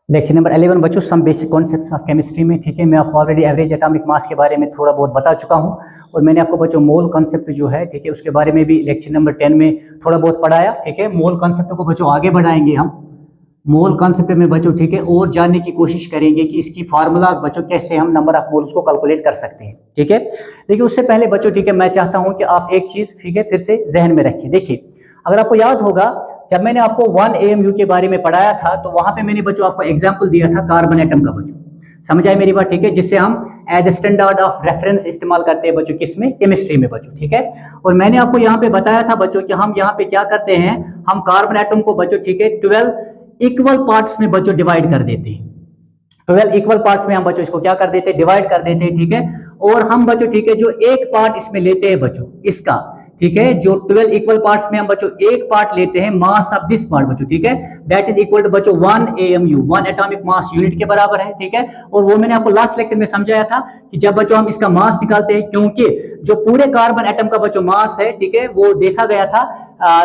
Lecture number 11 बच्चों, some basic concepts of chemistry में। ठीक है, मैं आपको ऑलरेडी एवरेज एटॉमिक मास के बारे में थोड़ा बहुत बता चुका हूं, और मैंने आपको बच्चों मोल कॉन्सेप्ट जो है, ठीक है, उसके बारे में भी लेक्चर नंबर 10 में थोड़ा बहुत पढ़ाया। ठीक है, मोल कॉन्सेप्ट को बच्चों आगे बढ़ाएंगे हम मोल कॉन्सेप्ट में बच्चों। ठीक है, और जानने की कोशिश करेंगे कि इसकी फार्मूलाज बच्चों कैसे हम नंबर ऑफ मोल्स को कैलकुलेट कर सकते हैं। ठीक है, लेकिन उससे पहले बच्चों, ठीक है, मैं चाहता हूं कि आप एक चीज, ठीक है, फिर से जहन में रखिए। देखिए, अगर आपको याद होगा, जब मैंने आपको 1 AMU के बारे में पढ़ाया था, तो वहां पे मैंने बच्चों आपको एग्जांपल दिया था कार्बन एटम का बच्चों। समझ आए मेरी बात? ठीक है, जिससे हम as a standard of reference इस्तेमाल करते हैं बच्चों, किसमें? केमिस्ट्री में बच्चों। ठीक है, और मैंने आपको यहाँ पे बताया था बच्चों कि हम यहाँ पे क्या करते हैं, हम कार्बन एटम को बच्चों, ठीक है, 12 इक्वल पार्ट्स में बच्चों डिवाइड कर देते हैं। 12 इक्वल पार्ट्स में हम बच्चों इसको क्या कर देते हैं, डिवाइड कर देते हैं। ठीक है, और हम बच्चों, ठीक है, जो एक पार्ट इसमें लेते हैं बच्चों इसका, ठीक है, जो 12 इक्वल पार्ट्स में हम बच्चों एक पार्ट लेते हैं, मास ऑफ दिस पार्ट बच्चों, ठीक है, दैट इज इक्वल टू बच्चों 1 AMU, 1 एटॉमिक मास यूनिट के बराबर है। ठीक है, और वो मैंने आपको लास्ट लेक्चर में समझाया था कि जब बच्चों हम इसका मास निकालते हैं, क्योंकि जो पूरे कार्बन एटम का बच्चों मास है, ठीक है, वो देखा गया था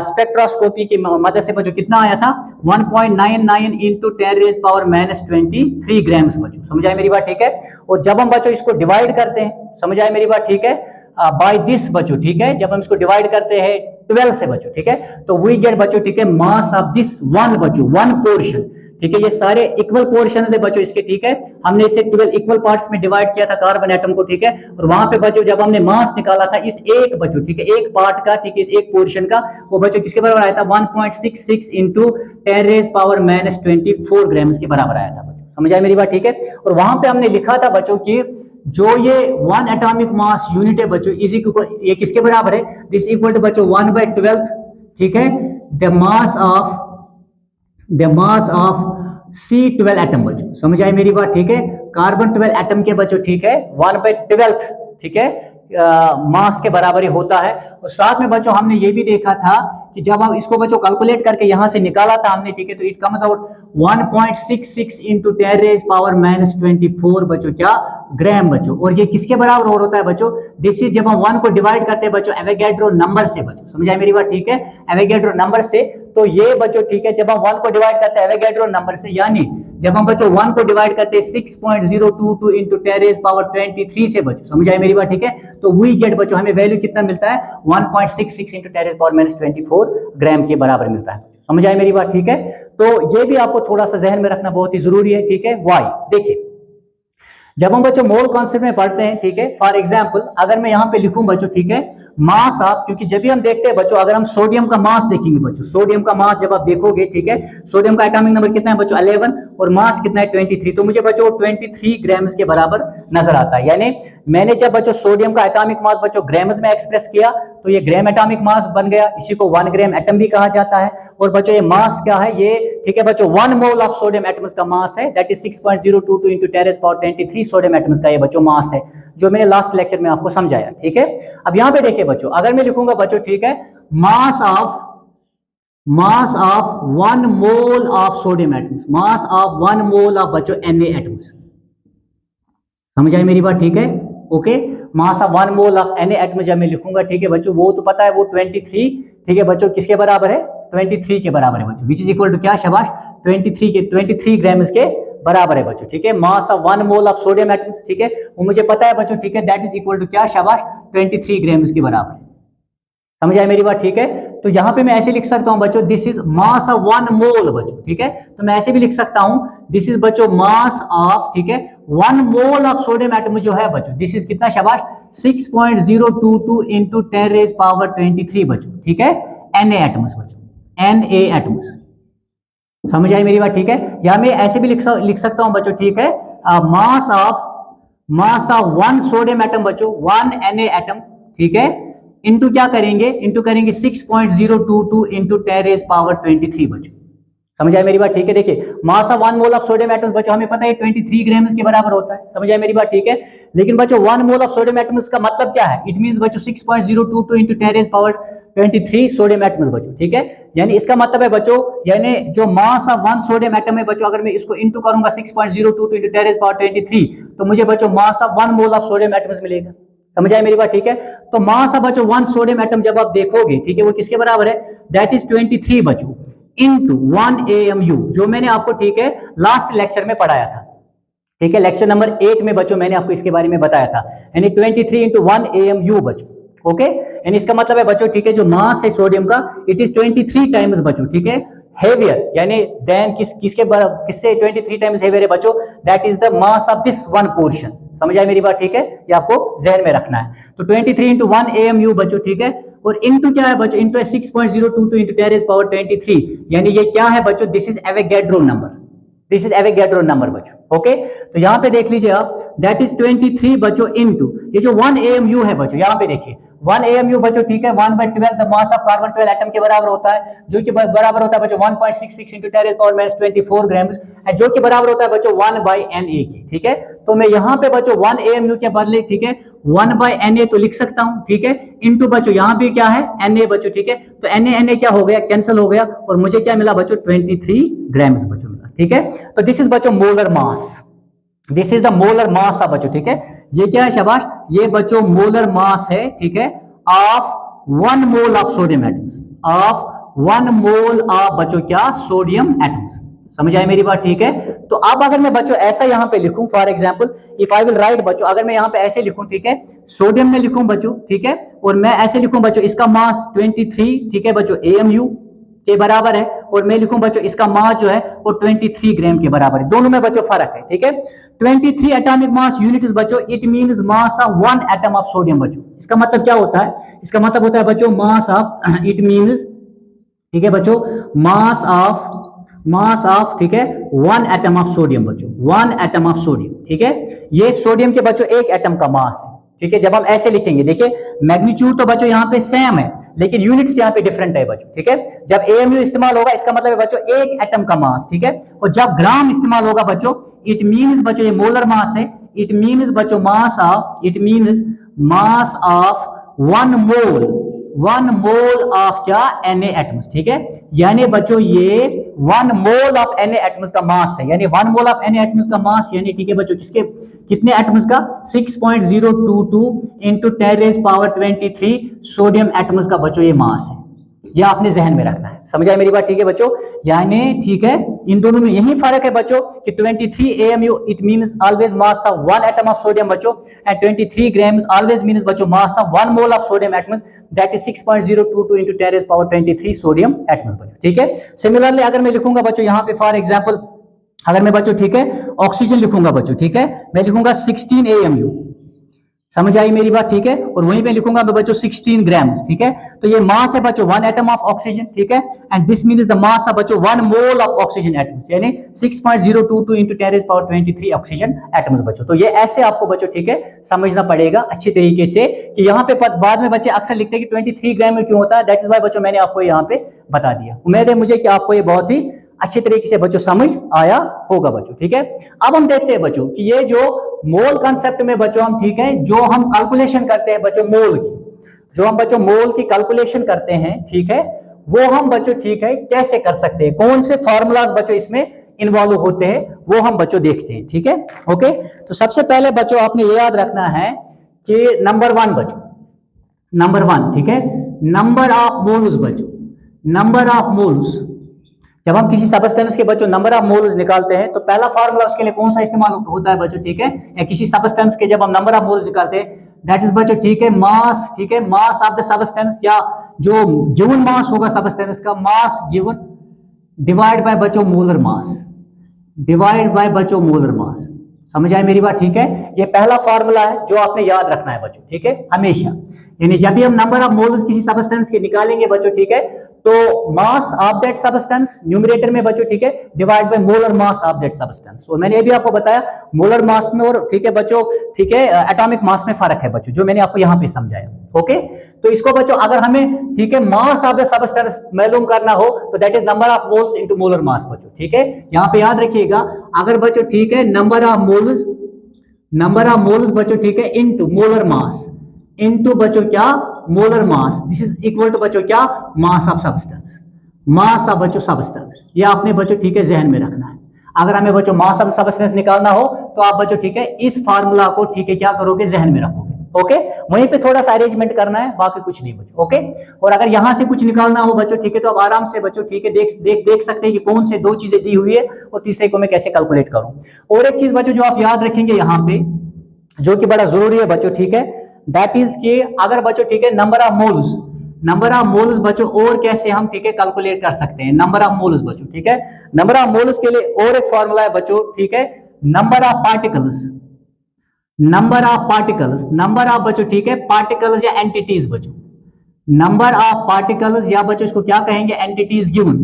स्पेक्ट्रोस्कोपी की मदद से बच्चों, कितना आया था? 1.99 इंटू 10⁻23 ग्राम्स बच्चों। समझ आए मेरी बात? ठीक है, और जब हम बच्चों इसको डिवाइड करते हैं, समझ आए मेरी बात? ठीक है, बाय दिस बच्चों, ठीक है, जब हम इसको डिवाइड करते हैं 12 से बच्चों, ठीक है, तो वी गेट बच्चों, ठीक है, मास ऑफ दिस वन बच्चों, वन पोर्शन। ठीक है, ये सारे इक्वल पोर्शन है बच्चों इसके। ठीक है, हमने इसे 12 इक्वल पार्ट्स में डिवाइड किया था कार्बन एटम को। ठीक है, और वहां पे बच्चों जब हमने मास निकाला था इस एक बच्चों, ठीक है, एक पार्ट का, ठीक है, इस एक पोर्शन का, वो बच्चों किसके बराबर आया था? 1.66 इंटू 10⁻24 ग्राम्स के बराबर आया था बच्चों। समझ आए मेरी बात? ठीक है, और वहां पे हमने लिखा था बच्चों की जो ये 1 एटॉमिक मास यूनिट है बच्चों, इसी को ये किसके बराबर है? दिस इक्वल टू बच्चों 1/12, ठीक है, the mass of C12 atom बच्चों। समझ आए मेरी बात? ठीक है, कार्बन 12 एटम के बच्चों, ठीक है, 1/12, ठीक है, मास के बराबर ही होता है। और साथ में बच्चों हमने ये भी देखा था कि जब हम इसको बच्चों कैलकुलेट करके यहां से निकाला था हमने, ठीक है, तो इट कम्स आउट 1.66 इंटू 10⁻24 बच्चों, क्या? ग्राम बच्चों। और ये किसके बराबर और होता है बच्चों? दिस इज जब हम 1 को डिवाइड करते हैं बच्चों एवोगैड्रो नंबर से बच्चों। समझ आए मेरी बात? ठीक है, एवोगैड्रो नंबर से, तो ये बच्चों, ठीक है, जब हम 1 को डिवाइड करते हैं एवोगैड्रो नंबर से, यानी जब हम बच्चों 1 को डिवाइड करते हैं 6.022 इंटू 10⁻23 से बच्चों। समझ आए मेरी बात? ठीक है, तो वी गेट बच्चों, हमें वैल्यू कितना मिलता है? 1.66 इंटू 10⁻24 ग्राम के बराबर मिलता है। समझ आए मेरी बात? ठीक है, तो ये भी आपको थोड़ा सा जहन में रखना बहुत ही जरूरी है। ठीक है, वाई देखिए, जब हम बच्चों मोल कॉन्सेप्ट में पढ़ते हैं, ठीक है, फॉर एग्जांपल अगर मैं यहां पे लिखूं बच्चों, ठीक है, मास ऑफ, क्योंकि जब भी हम देखते हैं बच्चों, अगर हम सोडियम का मास देखेंगे बच्चों, सोडियम का मास जब आप देखोगे, ठीक है, सोडियम का एटॉमिक नंबर कितना है बच्चों? 11, और मास कितना है? 23, तो मुझे बच्चों 23 ग्राम्स के बराबर नजर आता है। यानी मैंने जब बच्चों सोडियम का एटॉमिक मास बच्चों ग्राम्स में एक्सप्रेस किया, तो ये ग्राम एटॉमिक मास बन गया, इसी को 1 ग्राम एटम भी कहा जाता है। और बच्चों ये मास क्या है? ये, ठीक है बच्चों, 1 मोल ऑफ सोडियम एटम्स का मास है, that is 6.022 into 10⁻23 sodium atoms का ये बच्चों मास है, जो मैंने लास्ट लेक्चर में आपको समझाया। ठीक है, अब यहां पे देखिए बच्चों, अगर मैं लिखूंगा बच्चों, ठीक है, mass of 1 mole of sodium atoms, mass of 1 mole of बच्चों Na एटम्स। समझ आई मेरी बात? ठीक है, okay, mass of 1 mole of Na atom जब मैं लिखूंगा, ठीक है बच्चों, वो तो पता है वो 23, ठीक है बच्चों, किसके बराबर है? 23 के बराबर है बच्चों, विच इज इक्वल टू क्या? शाबाश, 23 ग्राम्स के बराबर है बच्चों। ठीक है, mass of 1 mole of sodium atoms, ठीक है, वो मुझे पता है बच्चों, ठीक है, दैट इज इक्वल टू क्या? शाबाश, 23 ग्राम्स के बराबर है। समझ आए मेरी बात? ठीक है, तो यहां पे मैं ऐसे लिख सकता हूं बच्चों, दिस इज मास ऑफ 1 मोल बच्चों। ठीक है, तो मैं ऐसे भी लिख सकता हूं, दिस इज बच्चों मास ऑफ, ठीक है, 1 मोल ऑफ सोडियम एटम जो है बच्चों, दिस इज कितना? शाबाश, 6.022 इंटू 10⁻23 बच्चों। ठीक है, Na एटम्स बच्चों, Na एटम्स। समझ आई मेरी बात? ठीक है, या मैं ऐसे भी लिख सकता हूं बच्चों, ठीक है, मास ऑफ 1 सोडियम एटम बच्चों, 1 Na एटम, ठीक है, इंटू क्या करेंगे? इंटू करेंगे 6.022 इंटू 10⁻23 बच्चों। समझ आए मेरी बात? ठीक है, देखिए mass of 1 mole of sodium atoms बच्चों, हमें पता है 23 ग्राम्स के बराबर होता है। समझ आए मेरी बात? ठीक है, लेकिन बच्चों 1 मोल ऑफ सोडियम एटम्स का मतलब क्या है? इट मींस बच्चों 6.022 इंटू 10⁻23 सोडियम एटम्स बच्चों। ठीक है, यानी इसका मतलब है बच्चों, यानी जो मास ऑफ 1 सोडियम एटम है बच्चों, अगर मैं इसको इंटू करूंगा 6.022 इंटू 10⁻23, तो मुझे बच्चों mass of 1 mole of sodium atoms मिलेगा। समझ आए मेरी बात? ठीक है, तो मास ऑफ बच्चों 1 सोडियम एटम जब आप देखोगे, ठीक है, वो किसके बराबर है? दैट इज 23 बच्चों इंटू 1 AMU, जो मैंने आपको ठीक है लास्ट लेक्चर में पढ़ाया था, ठीक है, लेक्चर नंबर 8 में बच्चों मैंने आपको इसके बारे में बताया था, यानी 23 इंटू 1 AMU बच्चों, ओके, यानी इसका मतलब है बच्चों ठीक है जो मास है सोडियम का, इट इज 23 टाइम्स बच्चों ठीक है हेवियर, यानी देन किससे 23 टाइम्स हेवियर है बच्चों, that is the mass of this one portion. समझ आए मेरी बात, ठीक है, ये आपको जहन में रखना है। तो 23 इंटू 1 AMU बच्चों ठीक है, और इंटू क्या है बच्चों, इंटू 6.022 इंटू 10 raised power 23, यानी ये क्या है बच्चों, this is Avogadro number, this is Avogadro number बच्चों, ओके। तो यहाँ पे देख लीजिए आप, दैट इज 23 बच्चों इंटू ये जो 1 AMU है बच्चों, यहाँ पे देखिए 1 AMU बच्चों ठीक है 1/12 the mass of carbon 12 atom के बराबर होता है, जो कि बराबर होता है बच्चों 1.66 इंटू 10 raised power -24 ग्राम्स, जो कि बराबर होता है बच्चों 1/Na के, ठीक है। तो मैं यहाँ पे बच्चों 1 AMU के बदले ठीक है 1/Na तो लिख सकता हूँ, ठीक है, इंटू बच्चों यहाँ पे क्या है Na बच्चों, ठीक है, तो Na क्या हो गया, कैंसिल हो गया, और मुझे क्या मिला बच्चों 23 ग्राम्स बच्चों मिला, ठीक है। तो दिस इज बच्चों molar mass, this is the molar mass of बच्चों, ठीक है, ये क्या है शाबाश, ये बच्चों मोलर मास है, ठीक है, of 1 mole of sodium atoms, of 1 mole of बच्चों क्या सोडियम एटम्स। समझ आए मेरी बात, ठीक है। तो अब अगर मैं बच्चों ऐसा यहां पे लिखूं, for example if I will write बच्चों, अगर मैं यहां पे ऐसे लिखूं, ठीक है, सोडियम में लिखूं बच्चों, ठीक है, और मैं ऐसे लिखूं बच्चों इसका मास 23 ठीक है बच्चों AMU के बराबर है, और मैं लिखूं बच्चों इसका मास जो है वो 23 ग्राम के बराबर है, दोनों में बच्चों फर्क है, ठीक है। 23 एटॉमिक मास यूनिट्स बच्चों, it means mass of 1 atom of sodium बच्चों। इसका मतलब क्या होता है, इसका मतलब होता है बच्चों मास ऑफ, इट मींस ठीक है बच्चों मास ऑफ ठीक है 1 एटम ऑफ सोडियम बच्चों, 1 एटम ऑफ सोडियम, ठीक है, ये सोडियम के बच्चों एक एटम का मास है, ठीक है। जब हम ऐसे लिखेंगे देखिए मैग्नीट्यूड तो बच्चों यहाँ पे सेम है, लेकिन यूनिट्स यहाँ पे डिफरेंट है बच्चों, ठीक है। जब AMU इस्तेमाल होगा इसका मतलब है बच्चों एक एटम का मास, ठीक है, और जब ग्राम इस्तेमाल होगा बच्चों, इट मींस बच्चों ये मोलर मास है, इट मींस बच्चों mass of, it means mass of 1 mole of क्या Na एटम्स, ठीक है, यानी बच्चों ये 1 मोल ऑफ Na एटम्स का मास है, यानी 1 मोल ऑफ Na एटम्स का मास, यानी ठीक है बच्चों किसके कितने एटम्स का 6.022 into 10 raised power 23 sodium atoms का बच्चों ये मास है, ये आपने जहन में रखना है। समझ आए मेरी बात, ठीक है बच्चों, यानी ठीक है इन दोनों में यही फर्क है बच्चों कि 23 AMU it means always mass of 1 atom of sodium बच्चों, एंड 23 ग्राम्स ऑलवेज मींस बच्चों mass of 1 mole of sodium atoms, that is 6.022 into 10 raised power 23 sodium atoms बच्चों, ठीक है। सिमिलरली अगर मैं लिखूंगा बच्चों यहाँ पे फॉर एग्जांपल, अगर मैं बच्चों ठीक है ऑक्सीजन लिखूंगा बच्चों, ठीक है, मैं लिखूंगा 16 AMU, समझ आई मेरी बात, ठीक है, और वहीं पे लिखूंगा मैं बच्चों 16 ग्राम्स, ठीक है। तो ये मास है बच्चों 1 एटम ऑफ ऑक्सीजन, ठीक है, and this means the mass of बच्चों 1 मोल ऑफ ऑक्सीजन एटम्स, यानी 6.022 into 10 raised power 23 oxygen atoms बच्चों। तो ये ऐसे आपको बच्चों ठीक है समझना पड़ेगा अच्छी तरीके से, कि यहाँ पे बाद में बच्चे अक्सर लिखते हैं कि 23 ग्राम में क्यों होता है, दैट इज वाई बच्चों मैंने आपको यहाँ पे बता दिया। उम्मीद है मुझे कि आपको ये बहुत ही अच्छे तरीके से बच्चों समझ आया होगा बच्चों, ठीक है। अब हम देखते हैं बच्चों कि ये जो मोल कंसेप्ट में बच्चों हम ठीक है जो हम कैलकुलेशन करते हैं बच्चों मोल की, जो हम बच्चों मोल की कैलकुलेशन करते हैं, ठीक है, वो हम बच्चों ठीक है कैसे कर सकते हैं, कौन से फार्मूलाज बच्चों इसमें इन्वॉल्व होते हैं वो हम बच्चों देखते हैं, ठीक है, ओके। तो सबसे पहले बच्चों आपने ये याद रखना है कि नंबर 1 बच्चों, नंबर 1 ठीक है, नंबर ऑफ मोल्स बच्चों, नंबर ऑफ मोल्स, जब हम किसी सब्सटेंस के बच्चों नंबर ऑफ मोल्स निकालते हैं तो पहला फार्मूला उसके लिए कौन सा इस्तेमाल होता है बच्चों, ठीक है, या किसी सब्सटेंस के जब हम नंबर ऑफ मोल्स निकालते हैं दैट इज बच्चों ठीक है मास, ठीक है, मास ऑफ द सब्सटेंस, या जो गिवन मास होगा सब्सटेंस का मास गिवन डिवाइड बाय बच्चों मोलर मास, डिवाइड बाय बच्चों मोलर मास। समझ आए मेरी बात, ठीक है, ये पहला फार्मूला है जो आपने याद रखना है बच्चों, ठीक है, हमेशा, यानी जब भी हम नंबर ऑफ मोल्स किसी सब्सटेंस के निकालेंगे बच्चों, ठीक है, तो mass of that substance numerator में बच्चों ठीक है divide by molar mass of that substance. और मैंने ये भी आपको बताया मोलर मास में और ठीक है बच्चों ठीक है एटॉमिक मास में फर्क है बच्चों, जो मैंने आपको यहाँ पे समझाया, ओके। तो इसको बच्चों अगर हमें ठीक है मास ऑफ द सब्सटेंस मालूम करना हो तो that is number of moles into molar mass बच्चों, ठीक है। यहाँ पे याद रखिएगा अगर बच्चों ठीक है नंबर ऑफ मोल्स बच्चों ठीक है इनटू मोलर मास, इनटू बच्चों क्या molar mass, this is equal to बच्चों क्या mass of substance, mass of बच्चों सब्सटेंस, ये आपने बच्चों ठीक है जहन में रखना है। अगर हमें बच्चों मास ऑफ सब्सटेंस निकालना हो तो आप बच्चों ठीक है इस फार्मूला को ठीक है क्या करोगे जहन में रखोगे, ओके, वहीं पे थोड़ा सा अरेंजमेंट करना है, बाकी कुछ नहीं बच्चों। ओके, और अगर यहां से कुछ निकालना हो बच्चों, ठीक है, तो आप आराम से बच्चों, ठीक है, देख सकते हैं कि कौन से दो चीजें दी हुई है और तीसरे को मैं कैसे कैलकुलेट करूं। और एक चीज बच्चों जो आप याद रखेंगे यहाँ पे, जो कि बड़ा जरूरी है बच्चों, ठीक है, दैट इज कि अगर बच्चों, ठीक है, नंबर ऑफ मोल्स बच्चों और कैसे हम, ठीक है, कैलकुलेट कर सकते हैं नंबर ऑफ मोल्स बच्चों, ठीक है। नंबर ऑफ मोल्स के लिए और एक फॉर्मूला है बच्चों, ठीक है, number of particles number of बच्चों, ठीक है, पार्टिकल्स या एंटिटीज बच्चों, नंबर ऑफ पार्टिकल्स या बच्चों इसको क्या कहेंगे, entities given,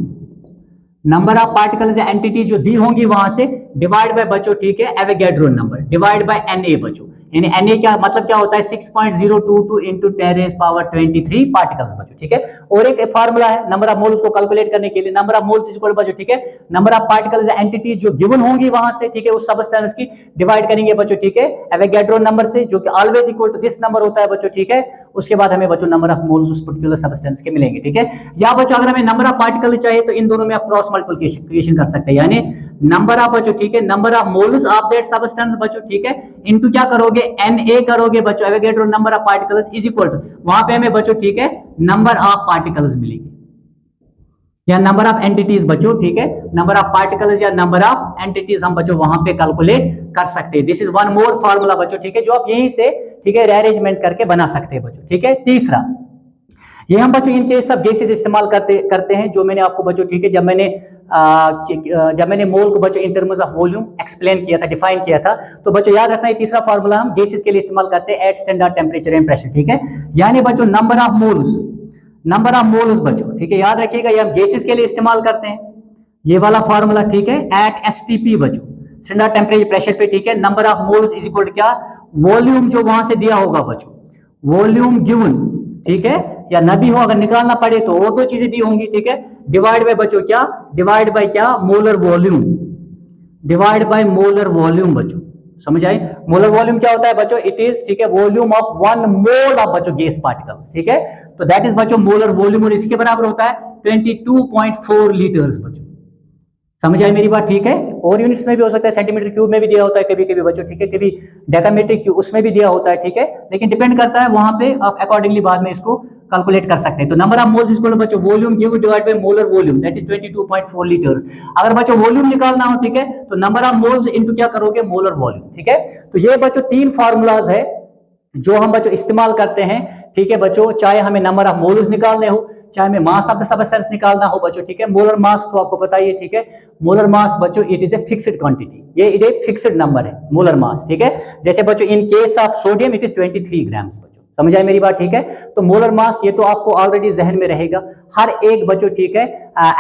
number of particles या एंटिटीज जो दी होंगी वहां से डिवाइड बाय बच्चों, ठीक है, Avogadro number divide by Na बच्चों, यानी Na क्या मतलब क्या होता है, 6.022 into 10⁻23 पार्टिकल्स बच्चों, ठीक है। और एक फार्मूला है नंबर ऑफ मोल्स को कैलकुलेट करने के लिए, नंबर ऑफ मोल्स इक्वल बच्चों, ठीक है, नंबर ऑफ पार्टिकल्स या एंटिटीज जो गिवन होंगी वहां से, ठीक है, उस सबस्टेंस की डिवाइड करेंगे बच्चों, ठीक है, एवोगैड्रो नंबर से, जो कि always equal to this number होता है बच्चों, ठीक है। उसके बाद हमें बच्चों नंबर ऑफ मोल्स उस पर्टिकुलर सबस्टेंस के मिलेंगे, ठीक है। या बच्चों अगर हमें नंबर ऑफ पार्टिकल चाहिए तो इन दोनों में आप क्रॉस मल्टीप्लिकेशन कर सकते हैं, यानी नंबर ऑफ बच्चों, ठीक है, number of moles of that substance बच्चों, ठीक है, इनटू क्या करोगे, Na करोगे बच्चों, Avogadro number of particles is equal to, वहां पे हमें बच्चों, ठीक है, नंबर ऑफ पार्टिकल्स मिलेंगे या नंबर ऑफ एंटिटीज बच्चों, ठीक है, नंबर ऑफ पार्टिकल्स या नंबर ऑफ एंटिटीज हम बच्चों वहां पे कैलकुलेट कर सकते हैं। This is one more formula बच्चों, ठीक है, जो आप यहीं से, ठीक है, रीअरेंजमेंट करके बना सकते हैं बच्चों, ठीक है। तीसरा, ये हम बच्चों इनके सब गैसेस इस्तेमाल करते हैं जो मैंने आपको बच्चों, ठीक है, जब मैंने मोल को बच्चों in terms of volume explain किया था, डिफाइन किया था, तो बच्चों याद रखना है तीसरा फार्मूला हम गैसेस के लिए इस्तेमाल करते हैं at standard temperature and pressure, ठीक है, यानी बच्चों नंबर ऑफ मोल्स बच्चों, ठीक है, याद रखिएगा ये हम गैसेस के लिए इस्तेमाल करते हैं, ये वाला फार्मूला, ठीक है, एट एसटीपी बच्चों, स्टैंडर्ड टेम्परेचर प्रेशर पे, ठीक है, number of moles is equal to क्या, वॉल्यूम जो वहां से दिया होगा बच्चों, वॉल्यूम गिवन, ठीक है, या न भी हो अगर निकालना पड़े तो और दो चीजें दी होंगी, ठीक है, डिवाइड बाय बच्चों क्या, डिवाइड बाय क्या, molar volume, divide by molar volume बच्चों, समझ आई। मोलर वॉल्यूम क्या होता है बच्चों, इट इज, ठीक है, वॉल्यूम ऑफ 1 मोल ऑफ बच्चों गैस पार्टिकल्स, ठीक है, तो दैट इज बच्चों मोलर वॉल्यूम, और इसके बराबर होता है 22.4 लीटर्स बच्चों, समझ आई मेरी बात, ठीक है। और यूनिट्स में भी हो सकता है, सेंटीमीटर क्यूब में भी दिया होता है कभी कभी बच्चों, ठीक है, कभी डेकामेट्रिक क्यूब उसमें भी दिया होता है, ठीक है, लेकिन डिपेंड करता है वहां पे, आप अकॉर्डिंगली बाद में इसको कैलकुलेट कर सकते हैं। तो number of moles is equal to बच्चों volume given divide by molar volume, that is 22.4 litres. अगर बच्चों वॉल्यूम निकालना हो, ठीक है, तो नंबर ऑफ मोल्स इनटू क्या करोगे, मोलर वॉल्यूम, ठीक है। तो ये बच्चों तीन फार्मूलाज है जो हम बच्चों इस्तेमाल करते हैं, ठीक है बच्चों, चाहे हमें नंबर ऑफ मोल्स निकालने हो, चाहे हमें मास ऑफ द सबस्टेंस निकालना हो बच्चों, ठीक है। मोलर मास तो आपको पता ही है, ठीक है, मोलर मास बच्चों it is a fixed quantity, ये इट एक फिक्स्ड नंबर है मोलर मास, ठीक है। जैसे बच्चों in case of sodium it is 23 grams बच्चों, समझ आए मेरी बात, ठीक है। तो मोलर मास ये तो आपको ऑलरेडी जहन में रहेगा, हर एक बच्चों, ठीक है,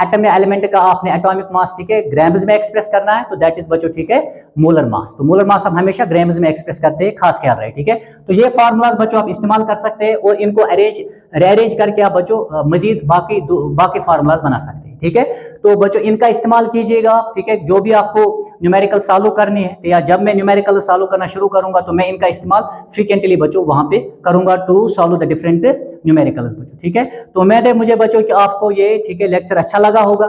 एटम या एलिमेंट का आपने एटॉमिक मास, ठीक है, ग्राम्स में एक्सप्रेस करना है, तो दैट इज बच्चों, ठीक है, मोलर मास। तो मोलर मास हम हमेशा ग्राम्स में एक्सप्रेस करते हैं, खास ख्याल रहे, ठीक है। तो ये फार्मूलाज बच्चों आप इस्तेमाल कर सकते हैं और इनको रीअरेंज करके आप बच्चों मजीद बाकी फार्मूलाज बना सकते हैं, ठीक है। तो बच्चों इनका इस्तेमाल कीजिएगा, ठीक है, जो भी आपको न्यूमेरिकल सॉल्व करनी है, या जब मैं न्यूमेरिकल सॉल्व करना शुरू करूंगा तो मैं इनका इस्तेमाल फ्रीक्वेंटली बच्चों वहां पे करूंगा to solve the different numericals बच्चों, ठीक है। तो उम्मीद है मुझे बच्चों कि आपको ये, ठीक है, लेक्चर अच्छा लगा होगा।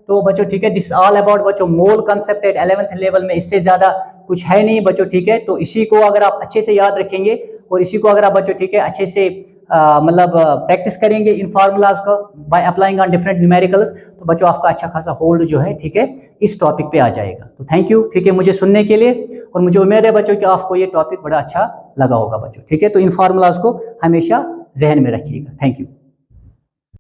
तो बच्चों, ठीक है, दिस ऑल अबाउट बच्चों मोल कंसेप्ट एट 11th लेवल में, इससे ज्यादा कुछ है नहीं बच्चों, ठीक है। तो इसी को अगर आप अच्छे से याद रखेंगे और इसी को अगर आप बच्चों, ठीक है, अच्छे से मतलब प्रैक्टिस करेंगे इन फार्मूलाज को by applying on different numericals, तो बच्चों आपका अच्छा खासा होल्ड जो है, ठीक है, इस टॉपिक पे आ जाएगा। तो थैंक यू, ठीक है, मुझे सुनने के लिए, और मुझे उम्मीद है बच्चों कि आपको ये टॉपिक बड़ा अच्छा लगा होगा बच्चों, ठीक है। तो इन फार्मूलाज को हमेशा जहन में रखिएगा। Thank you.